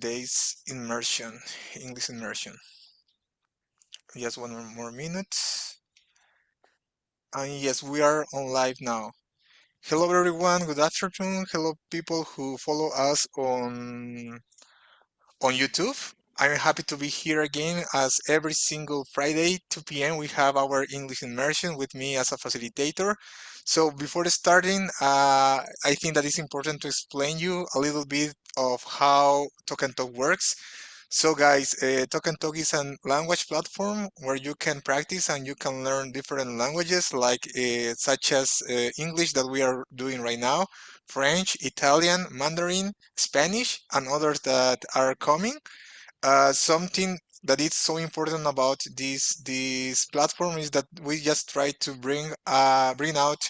today's immersion, English immersion. Just one more minute. And yes, we are on live now. Hello everyone, good afternoon. Hello people who follow us on YouTube. I'm happy to be here again as every single Friday, 2 p.m. we have our English immersion with me as a facilitator. So before starting, I think that it's important to explain you a little bit of how Talk and Talk works. So guys, Talk and Talk is a language platform where you can practice and you can learn different languages like such as English that we are doing right now, French, Italian, Mandarin, Spanish, and others that are coming. Something that is so important about this platform is that we just try to bring out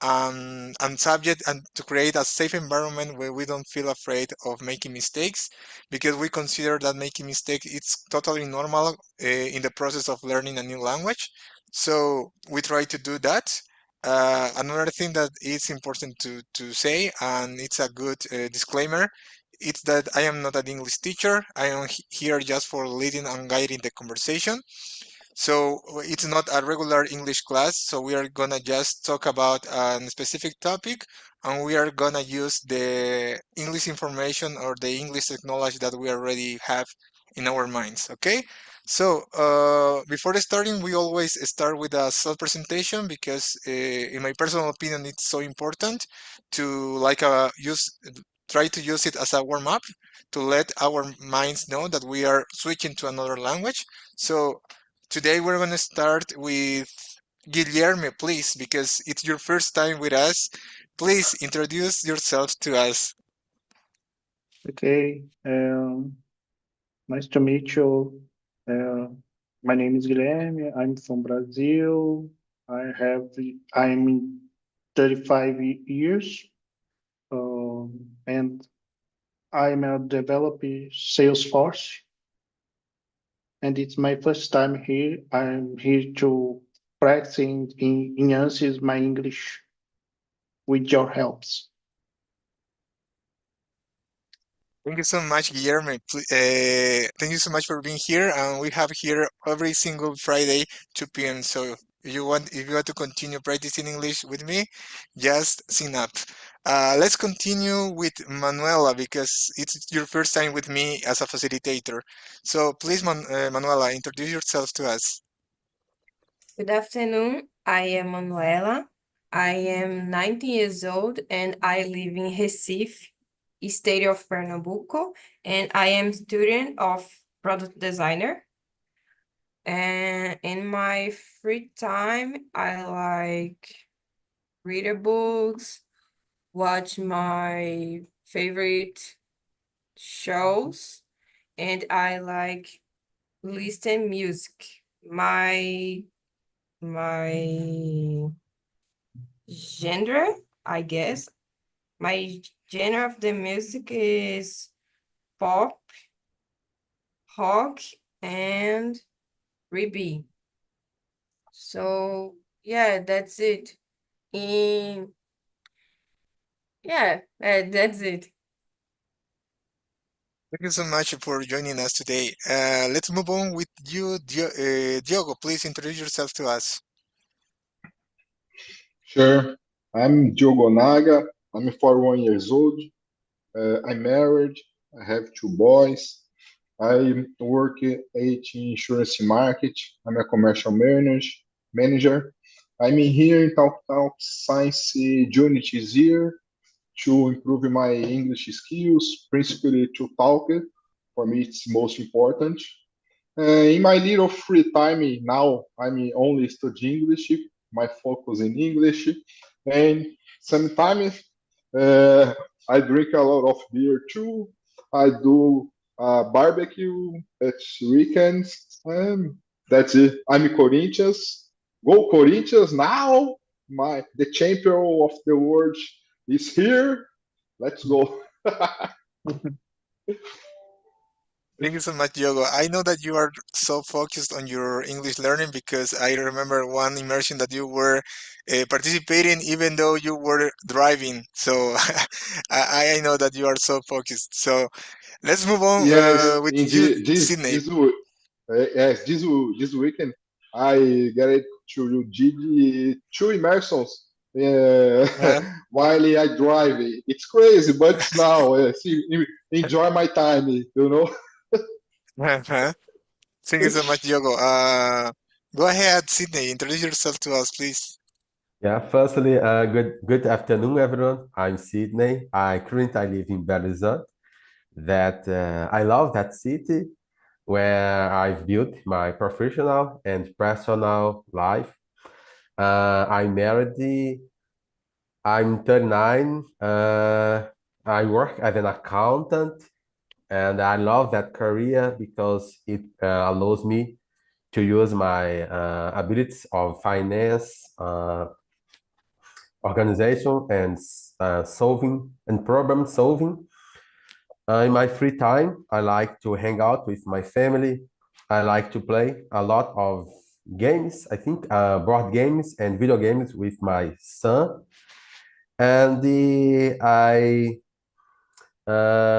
and subject and to create a safe environment where we don't feel afraid of making mistakes because we consider that making mistakes it's totally normal in the process of learning a new language. So we try to do that. Another thing that is important to say, and it's a good disclaimer, it's that I am not an English teacher. I am here just for leading and guiding the conversation. So it's not a regular English class, so we are gonna just talk about a specific topic and we are gonna use the English information or the English knowledge that we already have in our minds, okay? So before starting, we always start with a self-presentation because in my personal opinion, it's so important to try to use it as a warm-up to let our minds know that we are switching to another language. So today we're going to start with Guillermo, please, because it's your first time with us. Please introduce yourself to us. Okay, nice to meet you. My name is Guilherme. I'm from Brazil. I'm 35 years, and I'm a developer Salesforce, and it's my first time here. I'm here to practice enhances my English with your helps. Thank you so much, Guillermo. Thank you so much for being here. And we have here every single Friday, 2 p.m. So if you want to continue practicing English with me, just sign up. Let's continue with Manuela because it's your first time with me as a facilitator. So please, Manuela, introduce yourself to us. Good afternoon. I am Manuela. I am 19 years old and I live in Recife, state of Pernambuco, and I am student of product designer. And in my free time, I like read books, watch my favorite shows, and I like listen music. My genre, I guess. My genre of the music is pop, rock, and R&B. So yeah, that's it. In yeah, that's it. Thank you so much for joining us today. Let's move on with you, Diogo. Please introduce yourself to us. Sure. I'm Diogo Naga. I'm 41 years old. I'm married. I have two boys. I work at insurance market. I'm a commercial manager. I'm in here in Talk Science unit this year to improve my English skills, principally to talk. For me, it's most important. In my little free time now, I'm only studying English. My focus in English, and sometimes I drink a lot of beer too. I do barbecue at weekends, and that's it. I'm Corinthians. Go Corinthians now! The champion of the world is here. Let's go. Thank you so much, Diogo. I know that you are so focused on your English learning because I remember one immersion that you were participating even though you were driving. So I know that you are so focused. So let's move on Yes, with in you, this Sydney. yes, this weekend I got it to did two immersions Uh, while I drive. It's crazy, but now see, enjoy my time, you know. uh-huh. Thank you so much, Diogo. Go ahead, Sydney. Introduce yourself to us, please. Yeah, firstly, good afternoon, everyone. I'm Sydney. I currently live in Belo Horizonte. I love that city where I've built my professional and personal life. I'm married. I'm 39. I work as an accountant, and I love that career because it allows me to use my abilities of finance, organization, and solving and problem solving. In my free time, I like to hang out with my family. I like to play a lot of games. I think board games and video games with my son. And I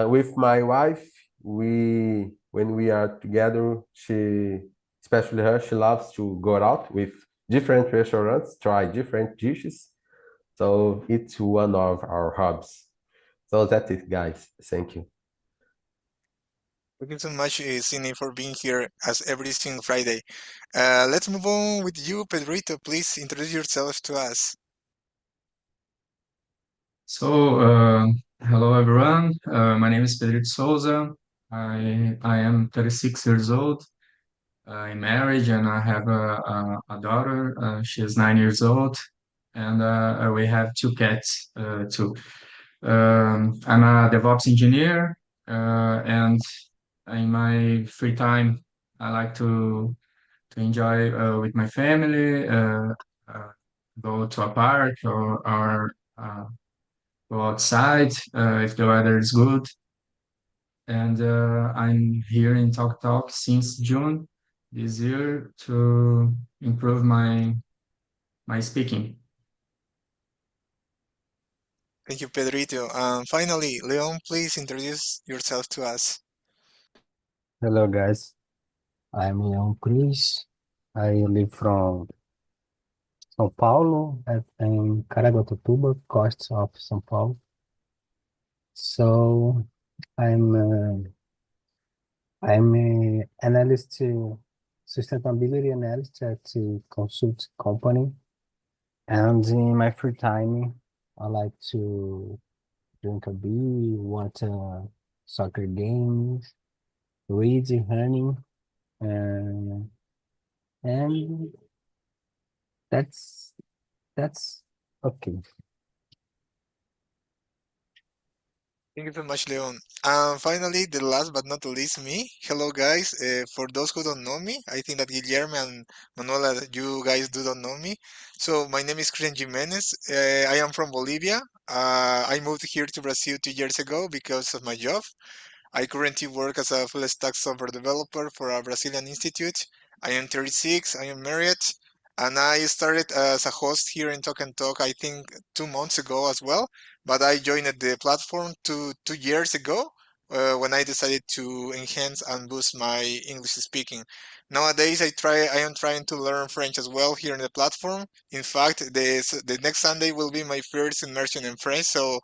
with my wife, we when we are together, especially her, she loves to go out with different restaurants, try different dishes. So it's one of our hobbies. So that's it, guys. Thank you. Thank you so much, Sydney, for being here as every single Friday. Let's move on with you, Pedrito. Please introduce yourself to us. So, hello everyone. My name is Pedro Souza. I am 36 years old. I'm married and I have a daughter. She is 9 years old, and we have two cats too. I'm a DevOps engineer, and in my free time, I like to enjoy with my family, uh, go to a park or go outside if the weather is good. And I'm here in Talk Talk since June this year to improve my speaking. Thank you, Pedrito. Finally, Leon, please introduce yourself to us. Hello guys, I'm Leon Cruz. I live from São Paulo, in Caraguatatuba, coast of São Paulo. So I'm I'm a analyst, sustainability analyst at a consult company, and in my free time, I like to drink a beer, watch soccer games, read, running, and and that's that's okay. Thank you so much, Leon. Finally, the last but not the least, me. Hello, guys. For those who don't know me, I think that Guillermo and Manuela, you guys do not know me. So my name is Christian Jimenez. I am from Bolivia. I moved here to Brazil 2 years ago because of my job. I currently work as a full stack software developer for a Brazilian institute. I am 36, I am married, and I started as a host here in Talk and Talk, I think 2 months ago as well. But I joined the platform 2 years ago when I decided to enhance and boost my English speaking. Nowadays, I am trying to learn French as well here in the platform. In fact, the next Sunday will be my first immersion in French, so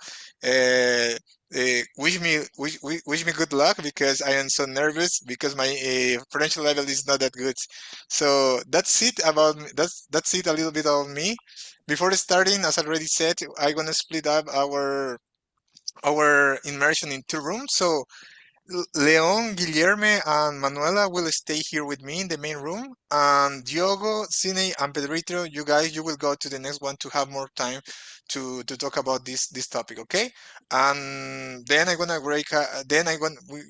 wish me good luck because I am so nervous because my French level is not that good. So that's it about me. That's it a little bit of me. Before starting, as I already said, I'm gonna split up our immersion in 2 rooms. So Leon, Guillerme, and Manuela will stay here with me in the main room. And Diogo, Cine, and Pedrito, you guys, you will go to the next one to have more time to talk about this topic, okay? And then I'm gonna break. Then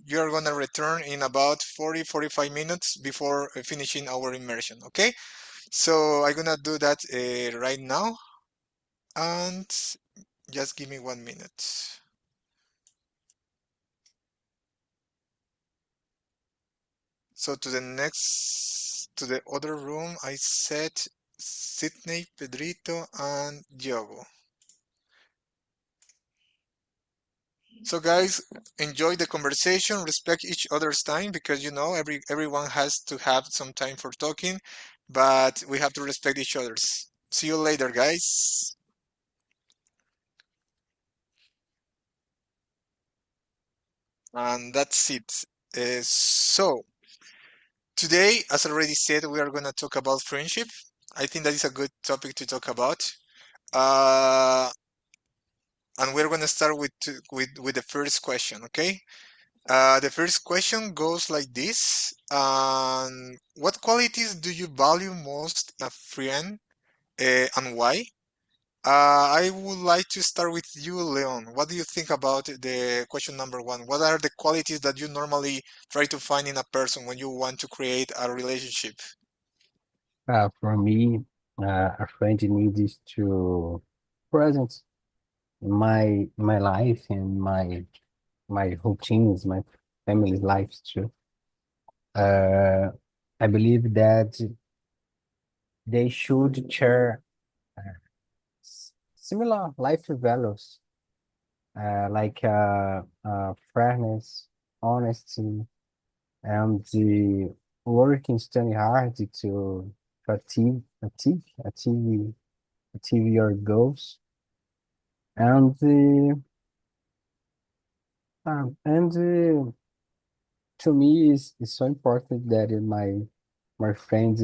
you are gonna return in about 40-45 minutes before finishing our immersion, okay? So I'm gonna do that right now, and just give me 1 minute. So to the other room, I set Sydney, Pedrito, and Diogo. So guys, enjoy the conversation, respect each other's time because you know everyone has to have some time for talking, but we have to respect each other's. See you later, guys. And that's it. So today, as I already said, we are gonna talk about friendship. I think that is a good topic to talk about. Uh, and we're gonna start with the first question, okay? The first question goes like this. What qualities do you value most in a friend, and why? I would like to start with you, Leon. What do you think about the question number one? What are the qualities that you normally try to find in a person when you want to create a relationship? For me, a friend needs to present my life and my routines, my family's lives too. Uh, I believe that they should share similar life values, like fairness, honesty, and the working, study hard to achieve your goals. And to me, it's so important that my friends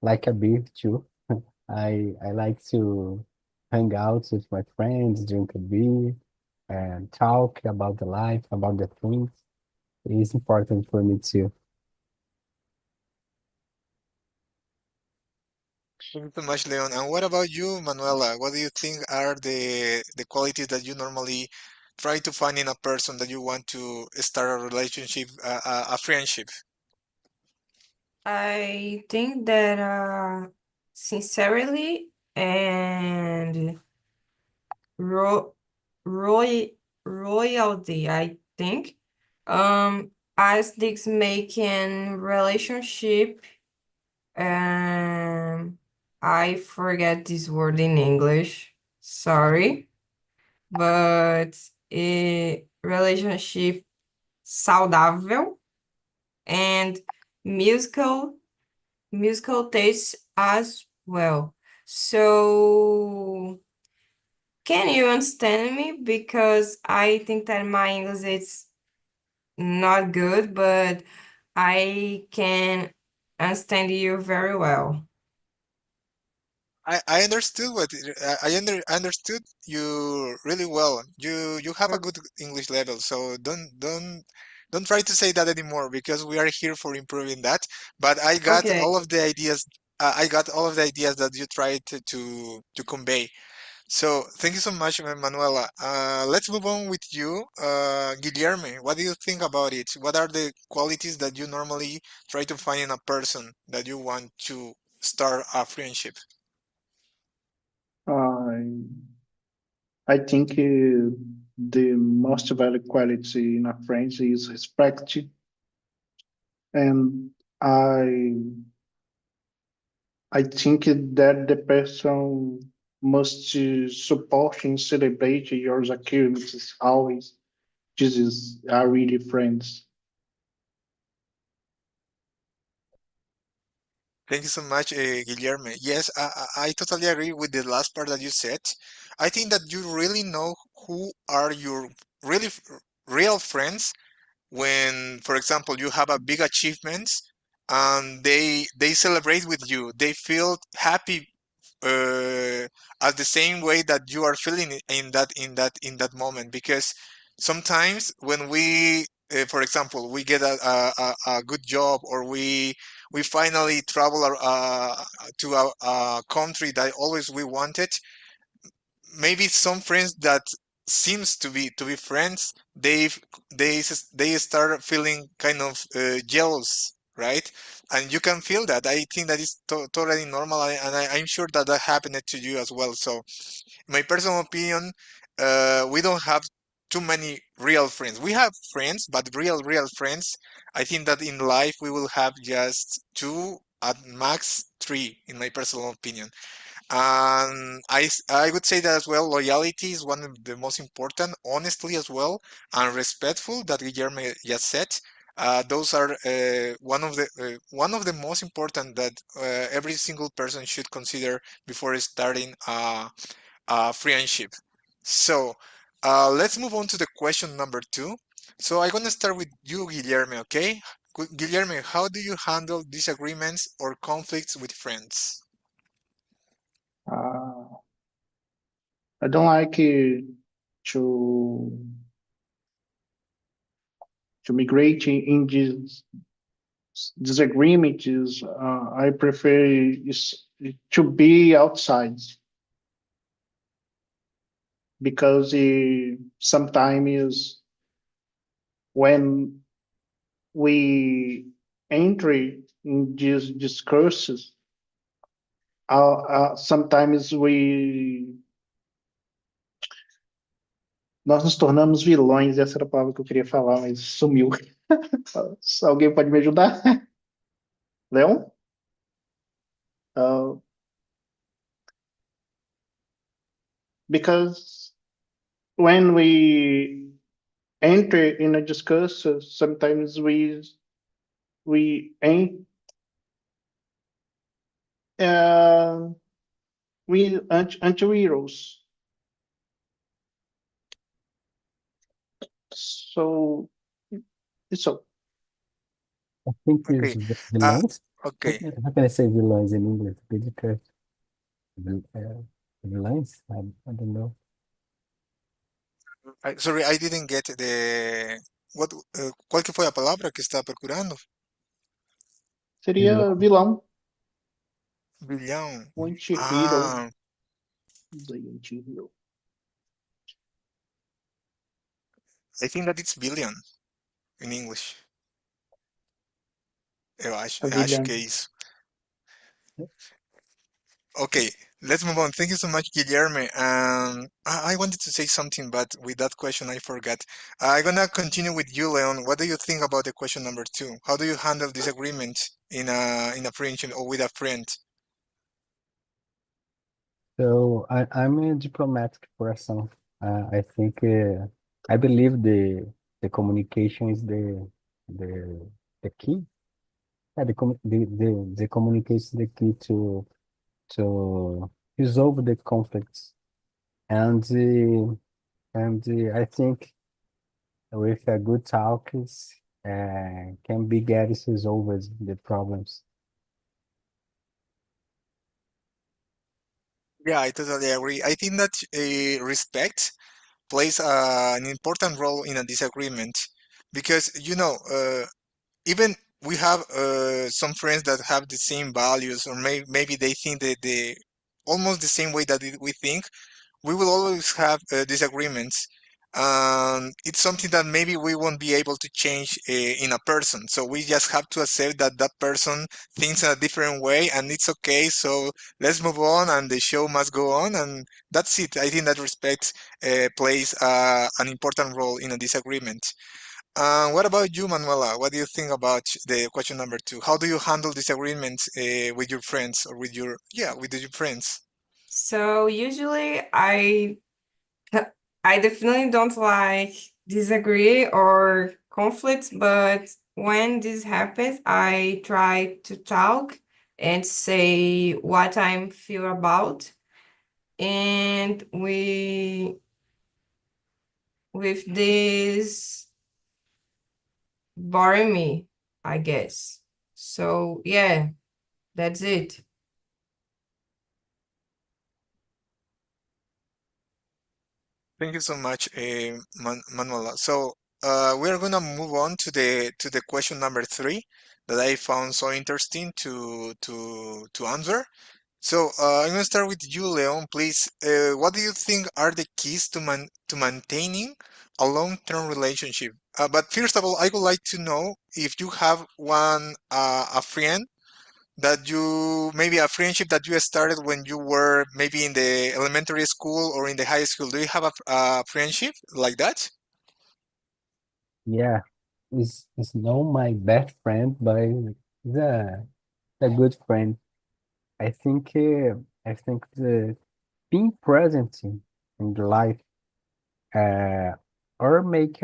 like a beer too. I like to hang out with my friends, drink a beer, and talk about the life, about the things. It's important for me too. Thank you so much, Leon. And what about you, Manuela? What do you think are the qualities that you normally try to find in a person that you want to start a relationship, a friendship? I think that sincerely and ro roy royalty, I think. As this making relationship, I forget this word in English. Sorry, but relationship saudável and musical musical taste as well. So, can you understand me? Because I think that my English is not good, but I can understand you very well. I understood I understood you really well. You have a good English level, so don't try to say that anymore because we are here for improving that. But I got Okay. all of the ideas. I got all of the ideas that you tried to convey. So thank you so much, Manuela. Let's move on with you, Guilherme. What do you think about it? What are the qualities that you normally try to find in a person that you want to start a friendship? I I think the most valuable quality in a friend is respect, and I think that the person must support and celebrate your achievements always. This is are really friends. Thank you so much, Guilherme. Yes, I totally agree with the last part that you said. I think that you really know who are your really real friends when, for example, you have a big achievements and they celebrate with you. They feel happy at the same way that you are feeling in that moment. Because sometimes when we, for example, we get a good job or we finally travel to a country that always we wanted, maybe some friends that seems to be friends, they start feeling kind of jealous, right? And you can feel that. I think that is totally normal, and I'm sure that happened to you as well. So my personal opinion, we don't have too many real friends. We have friends, but real friends. I think that in life we will have just two, at max three, in my personal opinion. And I would say that as well, loyalty is one of the most important, honestly as well, and respectful that Guillermo just said. Those are one of the most important that every single person should consider before starting a friendship. So let's move on to the question number two. So I'm gonna start with you, Guillermo. Okay, Guillermo, how do you handle disagreements or conflicts with friends? Uh, I don't like to migrate in this disagreement. Is I prefer is to be outside because sometimes when we enter in these discourses, sometimes nós nos tornamos vilões. Essa era a palavra que eu queria falar, mas sumiu. Alguém pode me ajudar? Leon? Uh, because when we enter in a discussion, sometimes we ain't uh, we anti-heroes. So it's all. I think it's Okay. Uh, villains. okay. How can I say villains in English? Because villains? I don't know. Sorry, I didn't get the what qual que foi a palavra que está procurando? Seria vilão, Bilhão. o anti-hero. Ah, The anti-hero. I think that it's billion in English. A Eu acho vilã. que é isso. Okay, let's move on. Thank you so much, Guillermo. I wanted to say something, but with that question, I forgot. I'm gonna continue with you, Leon. What do you think about the question number two? How do you handle disagreement in a friendship or with a friend? So I'm a diplomatic person. I think I believe the communication is the key. Yeah, the communication is the key to resolve the conflicts. And I think with a good talk is can be get resolved the problems. Yeah, I totally agree. I think that respect plays an important role in a disagreement because, even we have some friends that have the same values, or maybe they think that they almost the same way that we think. We will always have disagreements. It's something that maybe we won't be able to change in a person. So we just have to accept that that person thinks in a different way, and it's okay. So let's move on, and the show must go on, and that's it. I think that respect plays an important role in a disagreement. What about you, Manuela? What do you think about the question number two? How do you handle disagreements with your friends or with your friends? So usually I definitely don't like disagree or conflicts, but when this happens, I try to talk and say what I feel about. And with this boring me, I guess. So yeah, that's it. Thank you so much, Manuela. So we're gonna move on to the question number three that I found so interesting to answer. So I'm gonna start with you, Leon. Please, what do you think are the keys to maintaining a long-term relationship? But first of all, I would like to know if you have a friend that you maybe a friendship that you started when you were maybe in the elementary school or in the high school. Do you have a friendship like that? Yeah, is not my best friend, but he's a good friend. I think I think the being present in the life, uh, or make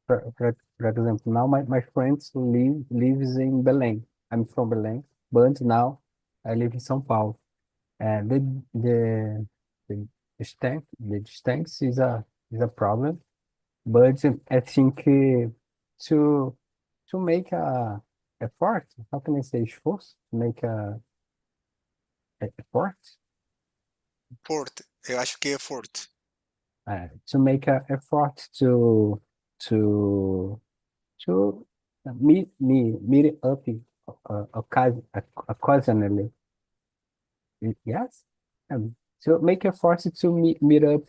for example, now my friends lives in Belém. I'm from Belém, but now I live in São Paulo. And the the distance is a problem, but I think to to make a effort, how can I say esforço? To make a effort, Fort. Eu acho que é Fort. to make a effort to to meet up occasionally. Yes, to make a effort to meet up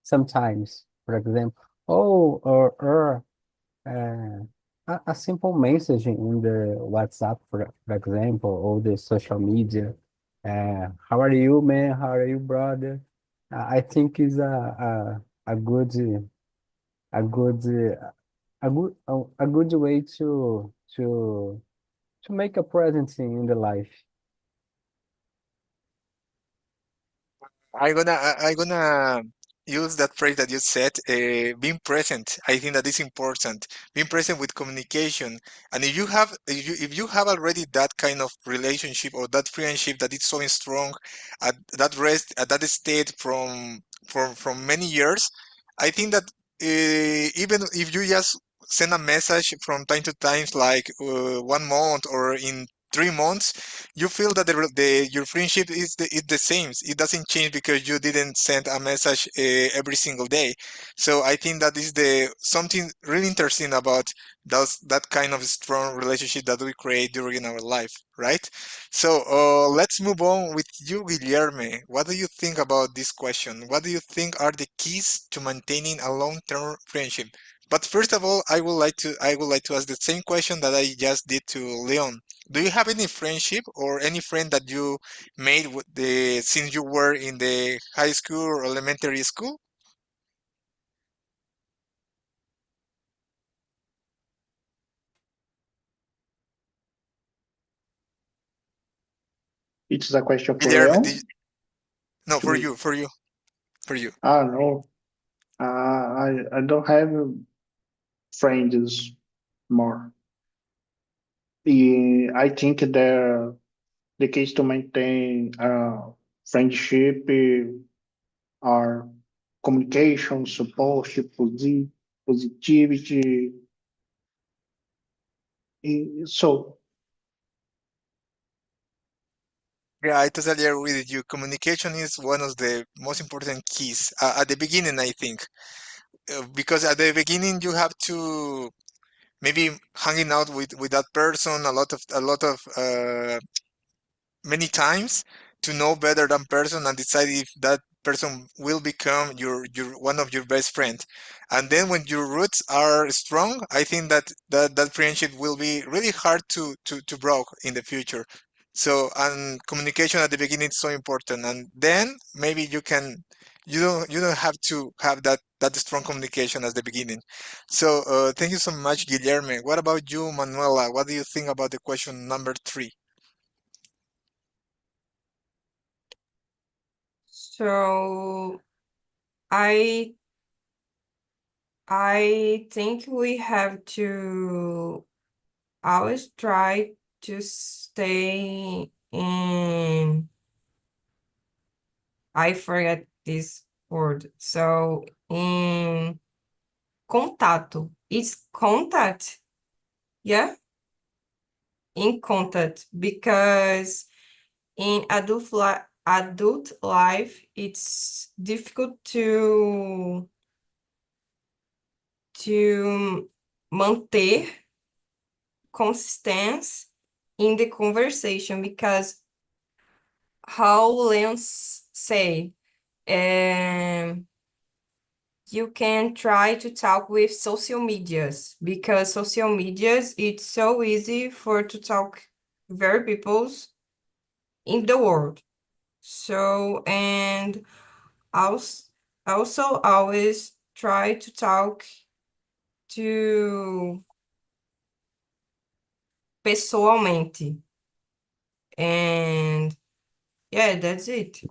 sometimes. For example, or a simple message in the WhatsApp, for example, or the social media. How are you, man? How are you, brother? I think is a good a good a good way to make a presence in the life. I gonna use that phrase that you said, being present. I think that is important. Being present with communication, and if you have already that kind of relationship or that friendship that is so strong at that state from many years, I think that even if you just send a message from time to time, like 1 month or in 3 months, you feel that your friendship is the same. It doesn't change because you didn't send a message every single day. So I think that is the something really interesting about that kind of strong relationship that we create during our life, right? So let's move on with you, Guilherme. What do you think about this question? What do you think are the keys to maintaining a long-term friendship? But first of all, I would like to ask the same question that I just did to Leon. Do you have any friendship or any friend that you made since you were in the high school or elementary school? It's a question for Guilherme, Leon, no, to me. for you. Ah, no, I don't have friends more. I think the keys to maintain friendship are communication, support, positivity. So Yeah, I totally agree with you. Communication is one of the most important keys at the beginning, I think, because at the beginning you have to maybe hanging out with that person a lot of many times to know better than person and decide if that person will become your one of your best friends. And then when your roots are strong, I think that friendship will be really hard to broke in the future. So, and communication at the beginning is so important, and then maybe you don't have to have that strong communication at the beginning. So thank you so much, Guilherme. What about you, Manuela? What do you think about the question number 3? So I I think we have to always try to stay in, I forget this word. So in contato. It's contact. Yeah, in contact because in adult life it's difficult to manter consistency in the conversation because how Leon say, um, you can try to talk with social medias because social medias it's so easy for to talk very peoples in the world. So and also also always try to talk pessoalmente. And yeah, that's it.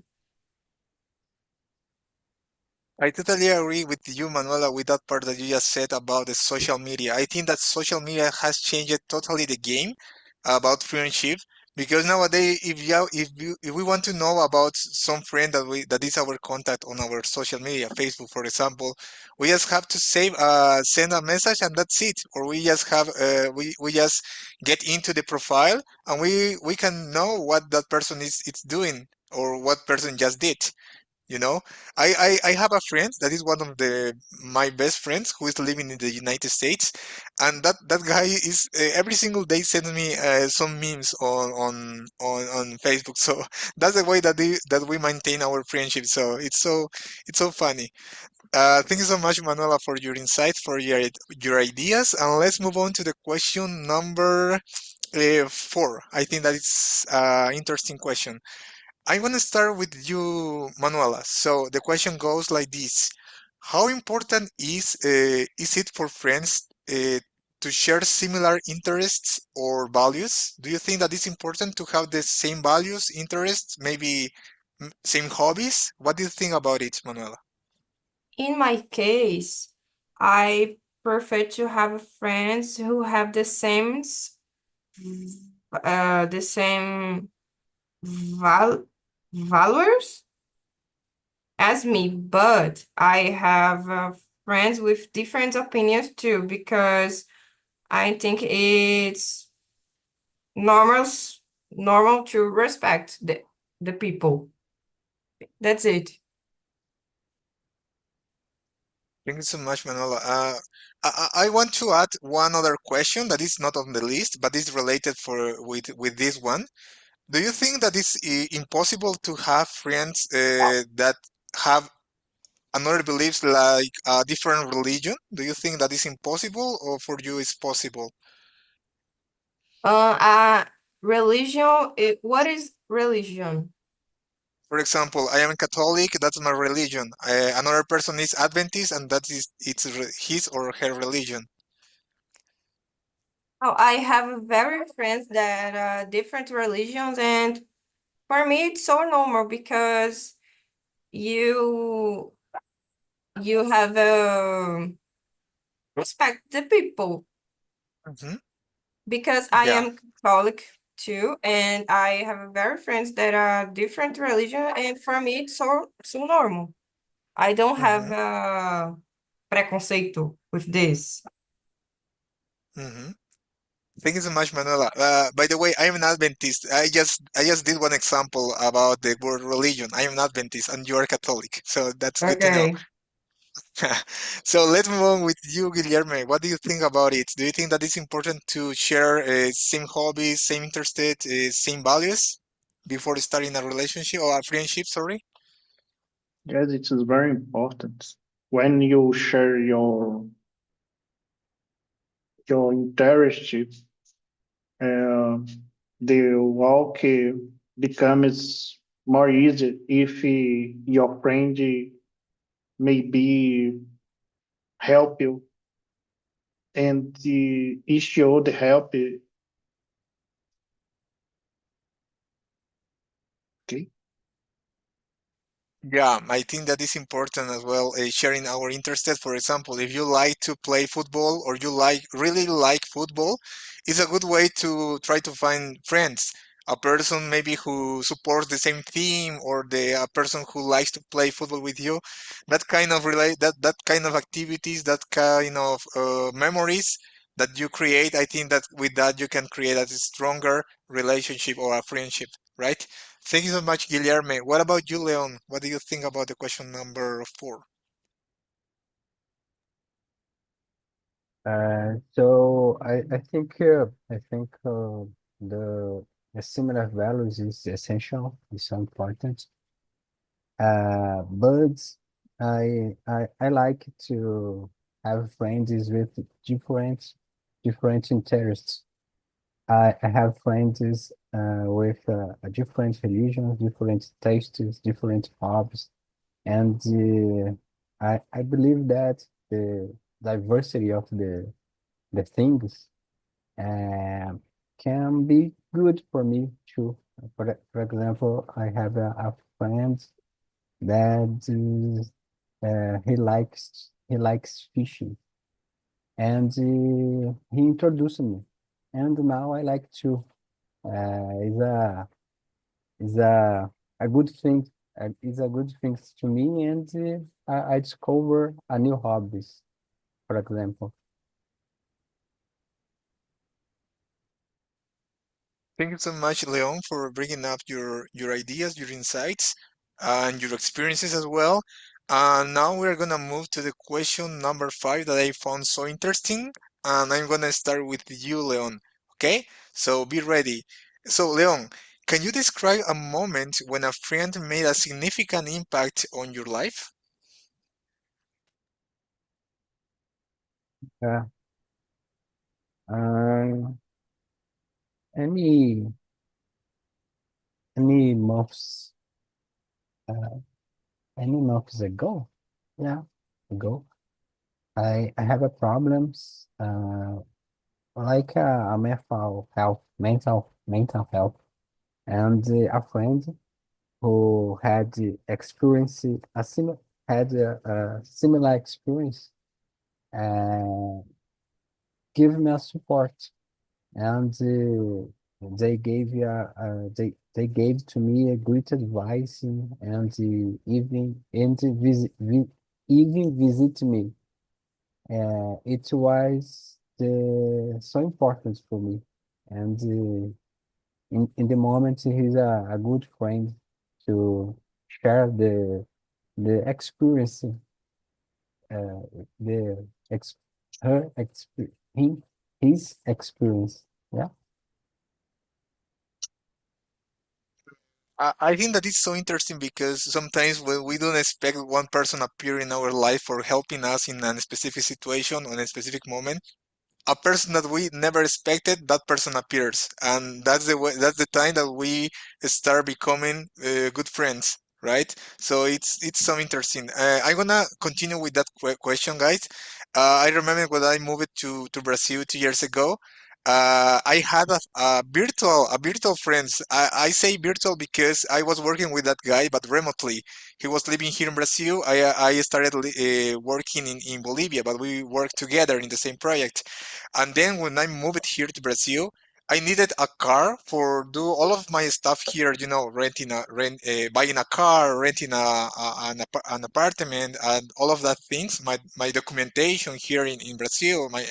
I totally agree with you, Manuela, with that part that you just said about the social media. I think that social media has changed totally the game about friendship because nowadays, if we want to know about some friend that is our contact on our social media, Facebook, for example, we just have to send a message and that's it. Or we just we just get into the profile and we can know what that person is doing or what person just did. You know, I have a friend that is one of the my best friends who is living in the United States, and that guy is every single day sending me some memes on Facebook. So that's the way that we maintain our friendship. So it's so funny. Thank you so much, Manuela, for your insights, for your ideas, and let's move on to the question number 4. I think that it's interesting question. I want to start with you, Manuela. So the question goes like this: how important is it for friends to share similar interests or values? Do you think that it's important to have the same values, interests, maybe same hobbies? What do you think about it, Manuela? In my case, I prefer to have friends who have the same val values as me, but I have friends with different opinions too, because I think it's normal normal to respect the people. That's it. Thank you so much, Manuela. I want to add one other question that is not on the list, but is related with this one. Do you think that it's impossible to have friends that have another beliefs like a different religion? Do you think that is impossible or for you it's possible? Uh, uh, religion, what is religion? For example, I am Catholic, that's my religion. Another person is Adventist and that is his or her religion. Oh, I have very friends that are different religions, and for me it's so normal because you you have respect the people, Hmm. because I Yeah. am Catholic too, and I have very friends that are different religion, and for me it's so normal. I don't have Hmm. preconceito with this. Hmm. Thank you so much, Manuela. By the way, I am an Adventist. I just did one example about the word religion. I am an Adventist, and you are Catholic, so that's good to know. Okay. So let's move on with you, Guillermo. What do you think about it? Do you think that it's important to share same hobbies, same interests, same values before starting a relationship or a friendship? Sorry. Yes, it is very important. When you share your interest, uh, the walk becomes more easy if your friend maybe help you and he showed help. Okay. Yeah, I think that is important as well, sharing our interests. For example, if you like to play football or you really like football, it's a good way to try to find friends. A person maybe who supports the same team or a person who likes to play football with you. That kind of that kind of activities, that kind of memories that you create, I think that with that you can create a stronger relationship or a friendship, right? Thank you so much, Guilherme. What about you, Leon? What do you think about the question number 4? So I think the similar values is essential, is so important. But I like to have friends with different interests. I have friends with different religions, different tastes, different hobbies, and I believe that diversity of the things uh, can be good for me too. For example, I have a friend that he likes fishing, and he introduced me, and now I like to. It's a good thing. It's a good thing to me, and I discover a new hobbies, for example. Thank you so much, Leon, for bringing up your ideas, your insights, and your experiences as well. And now we're gonna move to the question number 5 that I found so interesting, and I'm gonna start with you, Leon. Okay? So be ready. So, Leon, can you describe a moment when a friend made a significant impact on your life? Uh, uh, any any months uh, any months ago, yeah, ago, I have a problems like a mental health, and a friend who had experienced a similar had a similar experience uh, give me a support, and they gave to me a great advice, and even visit me. It was so important for me, and in the moment he's a good friend to share the experience, uh, the ex her exp him his experience. Yeah. I think that it's so interesting because sometimes when we don't expect one person appear in our life for helping us in a specific situation or in a specific moment, a person that we never expected, that person appears, and that's the way, that's the time that we start becoming good friends, right? So it's so interesting. I'm gonna continue with that question, guys. I remember when I moved to Brazil 2 years ago. I had a virtual friends. I say virtual because I was working with that guy, but remotely. He was living here in Brazil. I started working in Bolivia, but we worked together in the same project. And then when I moved here to Brazil, I needed a car for do all of my stuff here, buying a car, renting an apartment, and all of that things. My documentation here in Brazil, my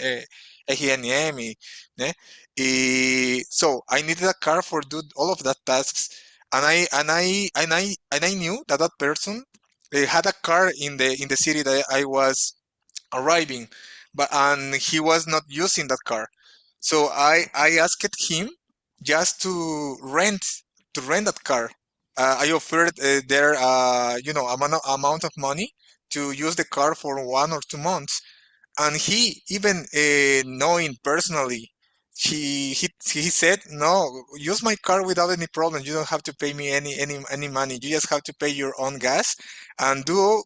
RNM, né? So I needed a car for do all of that tasks, and I knew that that person had a car in the city that I was arriving, but and he was not using that car. So I asked him just to rent that car. I offered their amount of money to use the car for 1 or 2 months, and he even knowing personally, he said, no, use my car without any problem. You don't have to pay me any money. You just have to pay your own gas and do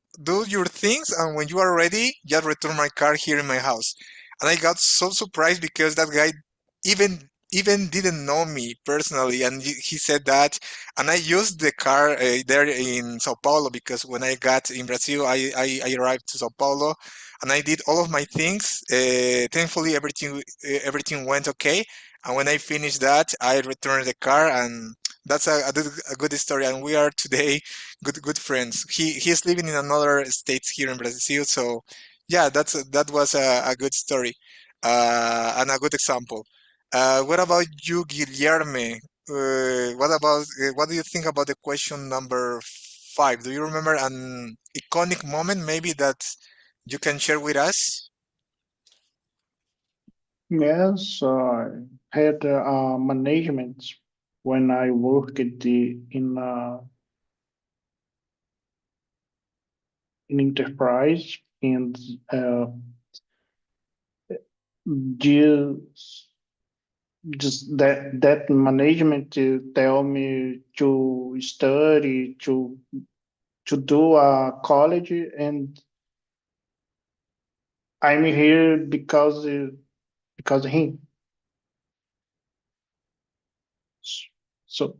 your things, and when you are ready, just return my car here in my house. And I got so surprised because that guy even didn't know me personally, and he said that. And I used the car there in Sao Paulo, because when I got in Brazil, I arrived to Sao Paulo, and I did all of my things. Thankfully, everything went okay. And when I finished that, I returned the car, and that's a good story. And we are today good friends. He's living in another state here in Brazil, so yeah, that was a good story, and a good example. What about you, Guilherme? What do you think about the question number 5? Do you remember an iconic moment maybe that you can share with us? Yes, I had management when I worked in enterprise, and just that management tell me to study, to, do a college, and I'm here because of him. So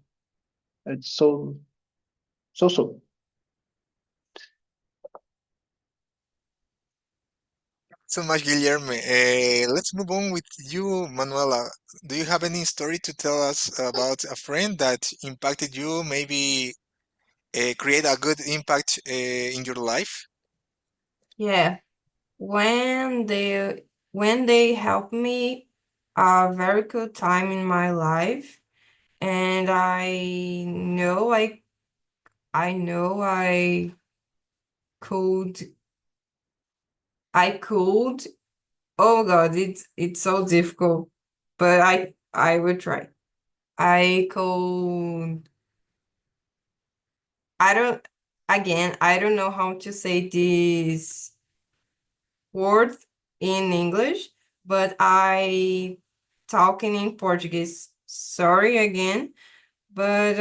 it's so. So much, Guillermo. Let's move on with you, Manuela. Do you have any story to tell us about a friend that impacted you, maybe create a good impact in your life? Yeah. When they helped me a very good time in my life, and I know I could I could. Oh God, it's so difficult, but I will try. I could. I don't. Again, I don't know how to say this word in English, but I talking in Portuguese. Sorry again, but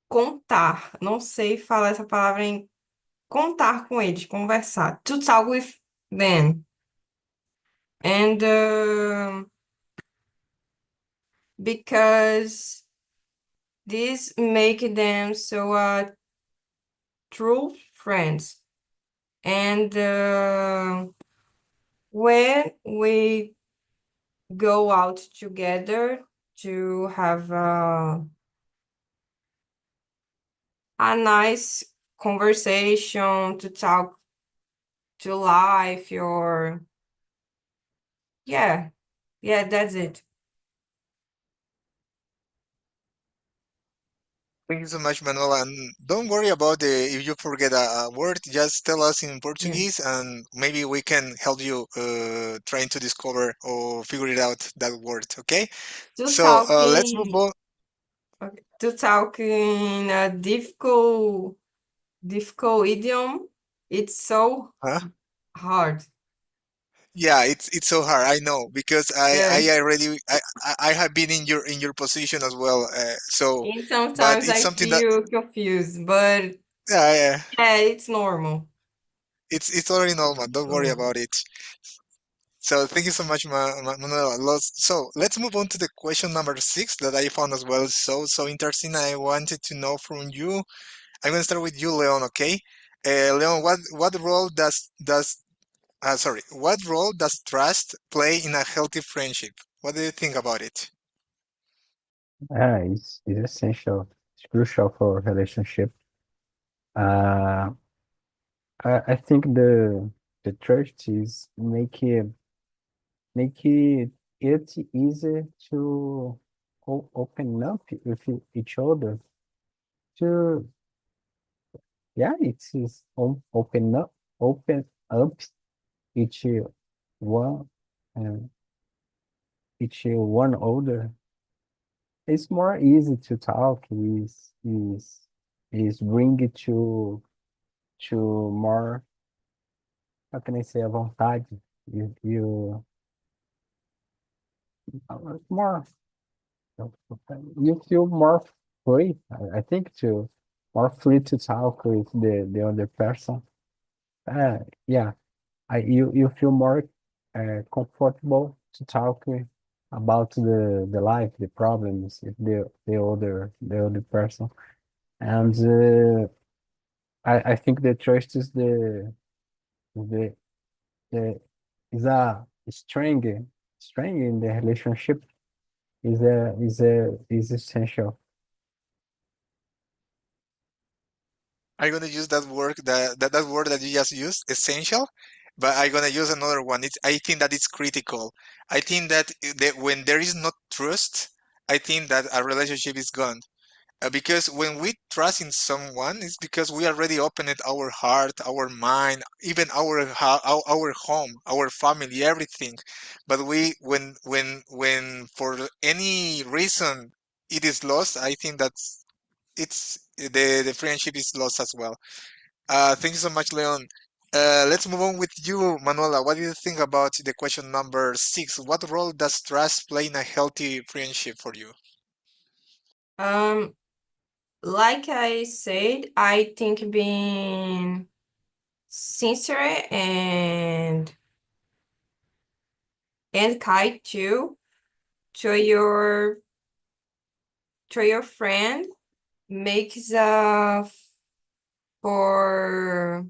contar. Não sei falar essa palavra em contar com eles, conversar. To talk with them. And because this make them so true friends. And when we go out together to have a nice conversation, to talk to life, or yeah, yeah, that's it. Thank you so much, Manuela. And don't worry about the if you forget a word, just tell us in Yeah. Portuguese, and maybe we can help you trying to discover or figure it out that word. Okay? To So talk let's move in on. okay, to talk in a difficult idiom, it's so Huh? hard. Yeah, it's so hard. I know because Yeah. I already I have been in your position as well. So, And but sometimes it's I something that feel confused, but yeah, yeah, it's normal. it's already normal. It's Don't worry normal. about it. So thank you so much, Manuela. So let's move on to the question number six that I found as well so interesting. I wanted to know from you. I'm gonna start with you, Leon. Okay, Leon, what role what role does trust play in a healthy friendship? What do you think about it? It's essential. It's crucial for relationship. Uh, I think the trust is make it easy to open up with each other. To yeah, it's open up each one uh, each one other. It's more easy to talk. Is bring it to more, how can I say, a vontade. You more, you feel more free. I think to more free to talk with the other person. Yeah, you feel more comfortable to talk about the life, the problems with the other person. And I think the trust the the is a strength in the relationship, is essential. I'm gonna use that word that word that you just used, essential, but I'm gonna use another one. I think that it's critical. I think that when there is not trust, I think that a relationship is gone. Because when we trust in someone, it's because we already opened our heart, our mind, even our home, our family, everything. But we when for any reason it is lost, I think that's it's the friendship is lost as well. Thank you so much, Leon. Let's move on with you, Manuela. What do you think about the question number six? What role does trust play in a healthy friendship for you? Um, Like I said, I think being sincere and kind too to your friend makes for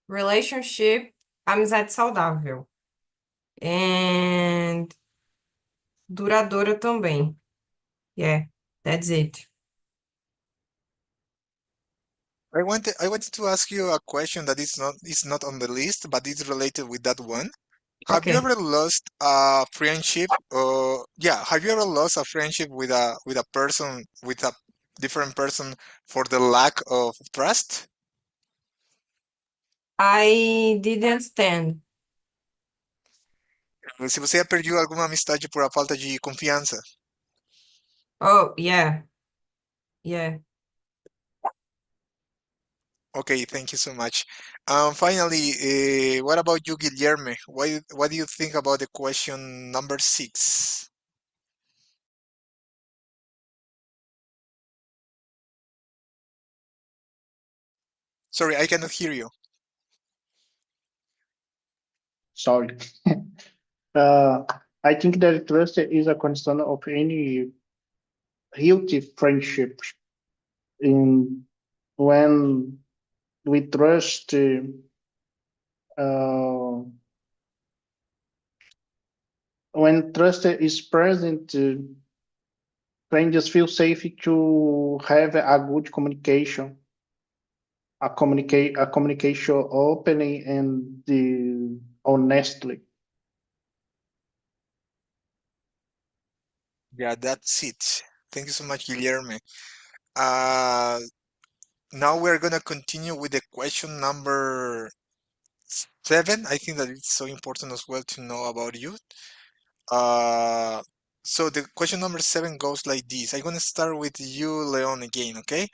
relationship amizade saudável and duradoura também. Yeah, that's it. I wanted to ask you a question that is not on the list, but it's related with that one. Have you Okay. ever lost a friendship? Yeah, have you ever lost a friendship with a person with a different person for the lack of trust? I didn't stand. Se você já perdeu alguma amizade por a falta de confiança? Oh, yeah. Yeah. Okay, thank you so much. Finally, what about you, Guilherme? What do you think about the question number 6? Sorry, I cannot hear you. Sorry. Uh, I think that trust is a concern of any healthy friendship. In when we trust, when trust is present, friends feel safe to have a good communication, a communication openly and honestly. Yeah, that's it. Thank you so much, Guilherme. Uh, Now we're gonna continue with the question number 7. I think that it's so important as well to know about you. Uh, so the question number 7 goes like this. I'm gonna start with you, Leon, again, okay?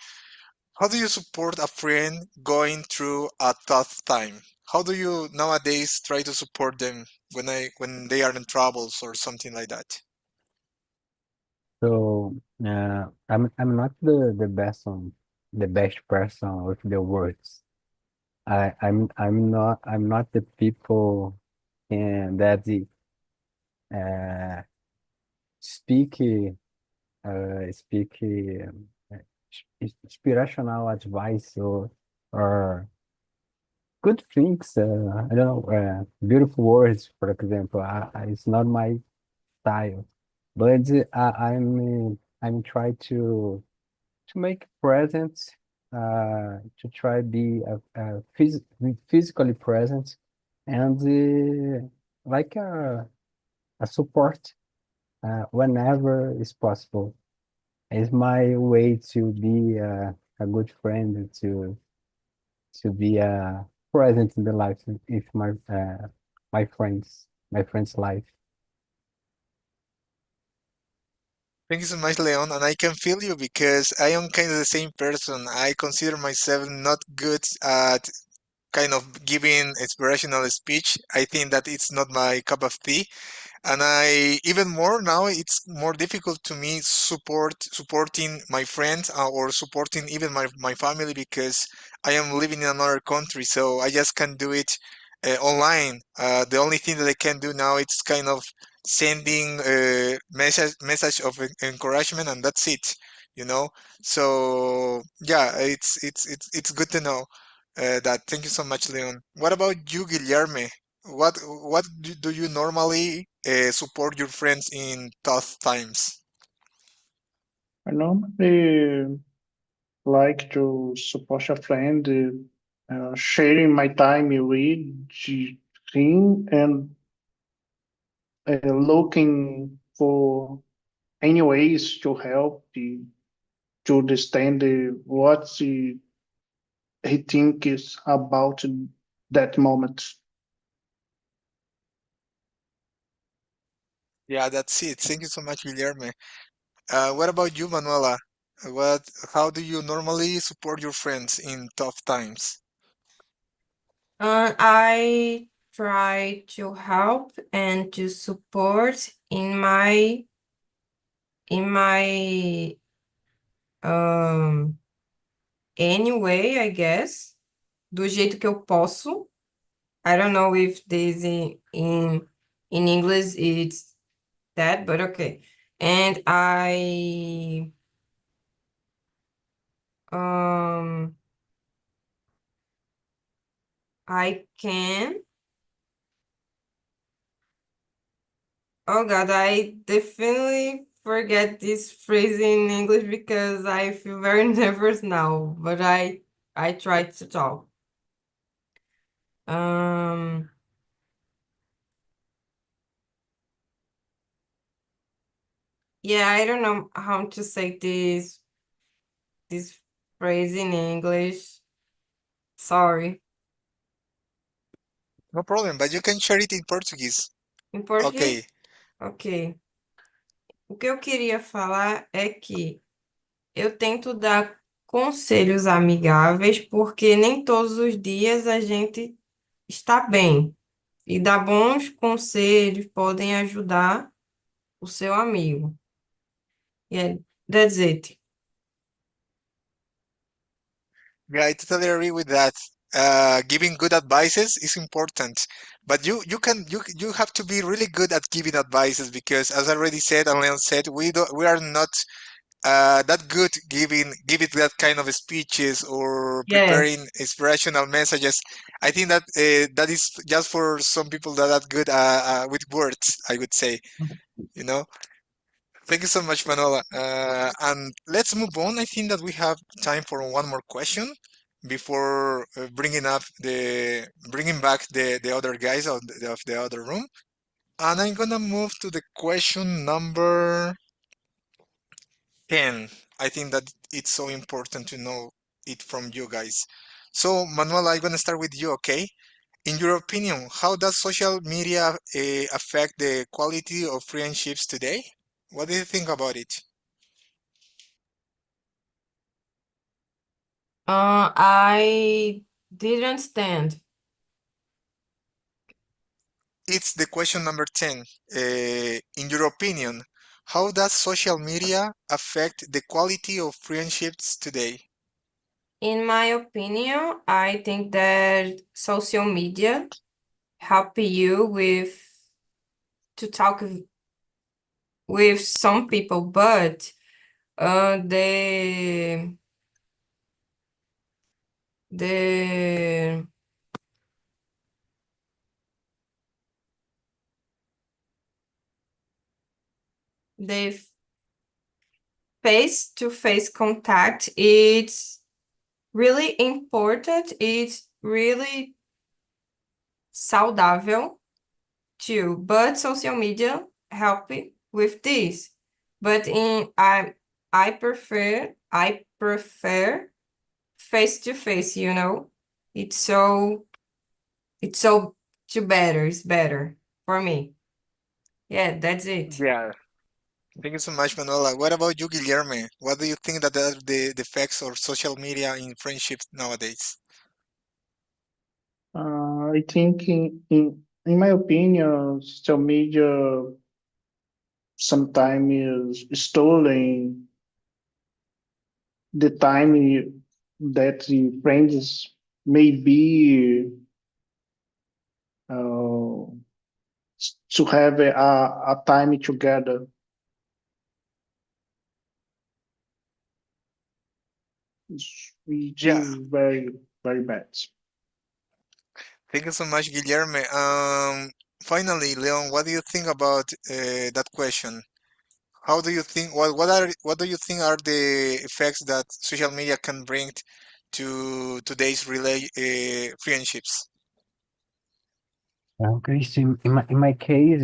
How do you support a friend going through a tough time? How do you nowadays try to support them when they are in troubles or something like that? So I'm not the best person with the words. I'm not the people and that uh speak inspirational advice or good things. I don't know, beautiful words, for example. It's not my style, but I'm trying to make present, to try be physically present and like a support whenever is possible. It's my way to be a good friend, to be present in the life of my friends' life. Thank you so much, Leon, and I can feel you because I am kind of the same person. I consider myself not good at kind of giving inspirational speech. I think that it's not my cup of tea. And I even more now it's more difficult to me supporting my friends or supporting even my family because I am living in another country, so I just can't do it online. The only thing that I can do now it's kind of sending a message of encouragement, and that's it, you know. So yeah, it's good to know that. Thank you so much, Leon. What about you, Guilherme? What do you normally support your friends in tough times? I normally like to support a friend, sharing my time with him and looking for any ways to help to understand what he thinks about that moment. Yeah, that's it. Thank you so much, Guilherme. What about you, Manuela? How do you normally support your friends in tough times? I try to help and to support in my anyway, I guess, do jeito que eu posso. I don't know if this in English it's that, but okay. And um I can. Oh God, I definitely forget this phrase in English because I feel very nervous now, but I tried to talk. Um yeah, I don't know how to say this phrase in English. Sorry. No problem, but you can share it in Portuguese. Em Okay. português? Ok. O que eu queria falar é que eu tento dar conselhos amigáveis, porque nem todos os dias a gente está bem. E dar bons conselhos podem ajudar o seu amigo. Yeah, that's it. Yeah, I totally agree with that. Giving good advices is important, but you have to be really good at giving advices because, as I already said and Leon said, we are not that good giving that kind of speeches or Yeah. preparing inspirational messages. I think that that is just for some people that are good with words, I would say, you know. Thank you so much, Manola. And let's move on. I think that we have time for one more question before bringing back the other guys of the other room. And I'm gonna move to the question number 10. I think that it's so important to know it from you guys. So, Manuel, I'm gonna start with you, okay? In your opinion, how does social media affect the quality of friendships today? What do you think about it? I didn't understand. It's the question number 10. In your opinion, how does social media affect the quality of friendships today? In my opinion, I think that social media help you to talk with some people, but the the face-to-face contact it's really important. It's really saudável too, but social media help with this. But I prefer face-to-face, you know. It's so it's so too better. It's better for me. Yeah, that's it. Yeah. Thank you so much, Manuela. What about you, Guillermo? What do you think that are the effects of social media in friendships nowadays? I think in my opinion, social media sometimes is stealing the time that the friends may be uh, to have a time together, which Yeah. is very, very bad. Thank you so much, Guillermo. Finally, Leon, what do you think about that question? How do you think what do you think are the effects that social media can bring to today's friendships? Okay, so in my case,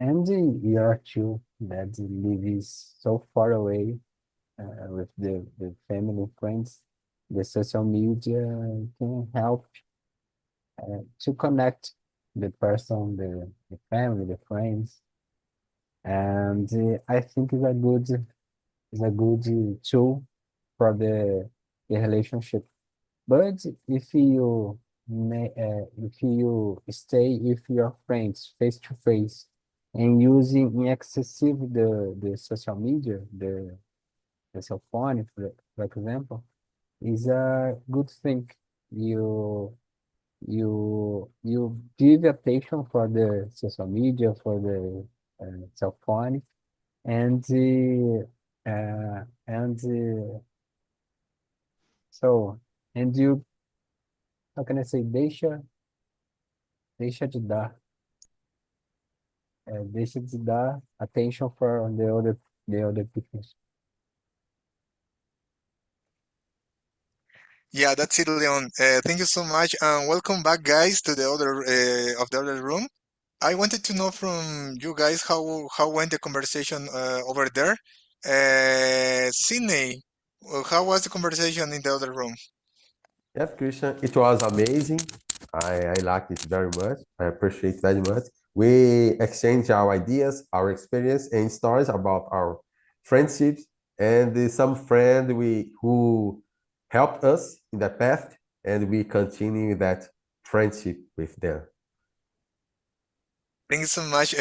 and your two that lives so far away with the family friends, the social media can help to connect the person, the family, the friends, and I think it's a good tool for the relationship. But if you stay with your friends face to face and using in excessive the social media, the the cell phone, for example, is a good thing. You give attention for the social media, for the cell phone, and so and you, how can I say, deixa de dar attention for the other people. Yeah, that's it, Leon. Thank you so much, and welcome back, guys, to the other of the other room. I wanted to know from you guys how went the conversation over there. Sydney, how was the conversation in the other room? Yes, Christian, it was amazing. I liked it very much. I appreciate it very much. We exchange our ideas, our experience, and stories about our friendships and some friend who helped us in the past, and we continue that friendship with them. Thank you so much,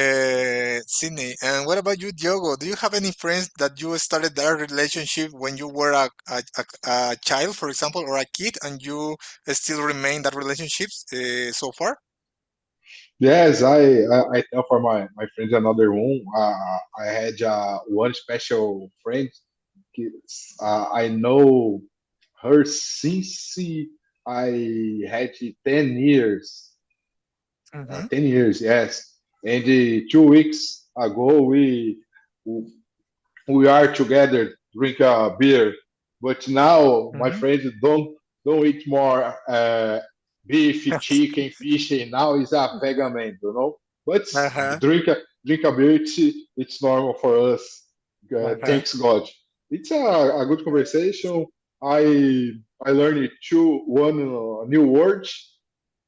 Sydney. And what about you, Diogo? Do you have any friends that you started that relationship when you were a child, for example, or a kid, and you still remain that relationship so far? Yes, I tell for my friends another one. I had one special friend. I know her since I had 10 years. Mm-hmm. 10 years, yes. And 2 weeks ago, we are together drink a beer. But now my Mm-hmm. friends don't eat more beef, chicken, fish. And now is a vegan man, you know. But Uh-huh. drink a beer. It's normal for us. Uh-huh. Thanks God. It's a good conversation. I I learned one new word.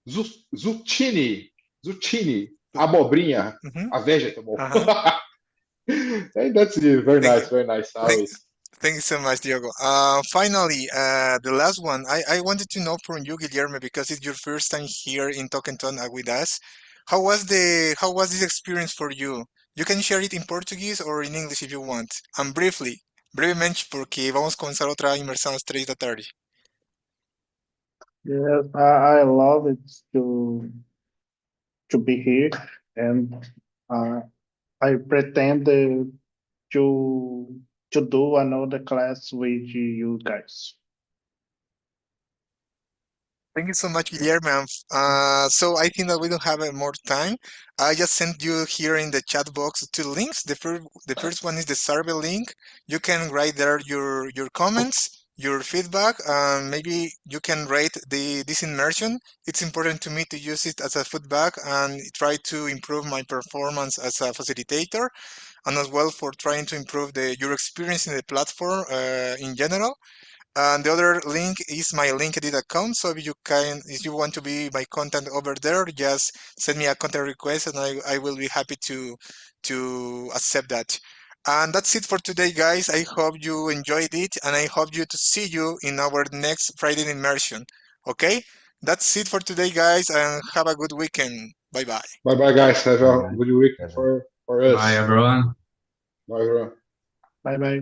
Zucchini, zucchini, abobrinha, Mm-hmm. a vegetable. Uh-huh. And that's it. Thank you. Very nice. Thank, Always. Thank you so much, Diogo. Finally, the last one. I wanted to know from you, Guillermo, because it's your first time here in Tokenton with us. How was this experience for you? You can share it in Portuguese or in English if you want. And briefly, brevemente, porque vamos a comenzar otra imersão às 3 da tarde. Yes, I love it to be here, and uh, I pretend to do another class with you guys. Thank you so much, Guillermo. So I think that we don't have more time. I just sent you here in the chat box two links. The first one is the survey link. You can write there your comments, your feedback, and maybe you can rate this immersion. It's important to me to use it as a feedback and try to improve my performance as a facilitator, and as well for trying to improve your experience in the platform in general. And the other link is my LinkedIn account. So if you want to be my content over there, just send me a contact request, and I will be happy to accept that. And that's it for today, guys. I hope you enjoyed it, and I hope to see you in our next Friday immersion. Okay, that's it for today, guys, and have a good weekend. Bye bye. Bye bye, guys. Have Bye a bye. good week Bye bye. for Bye, us. everyone. Bye, everyone. Bye bye.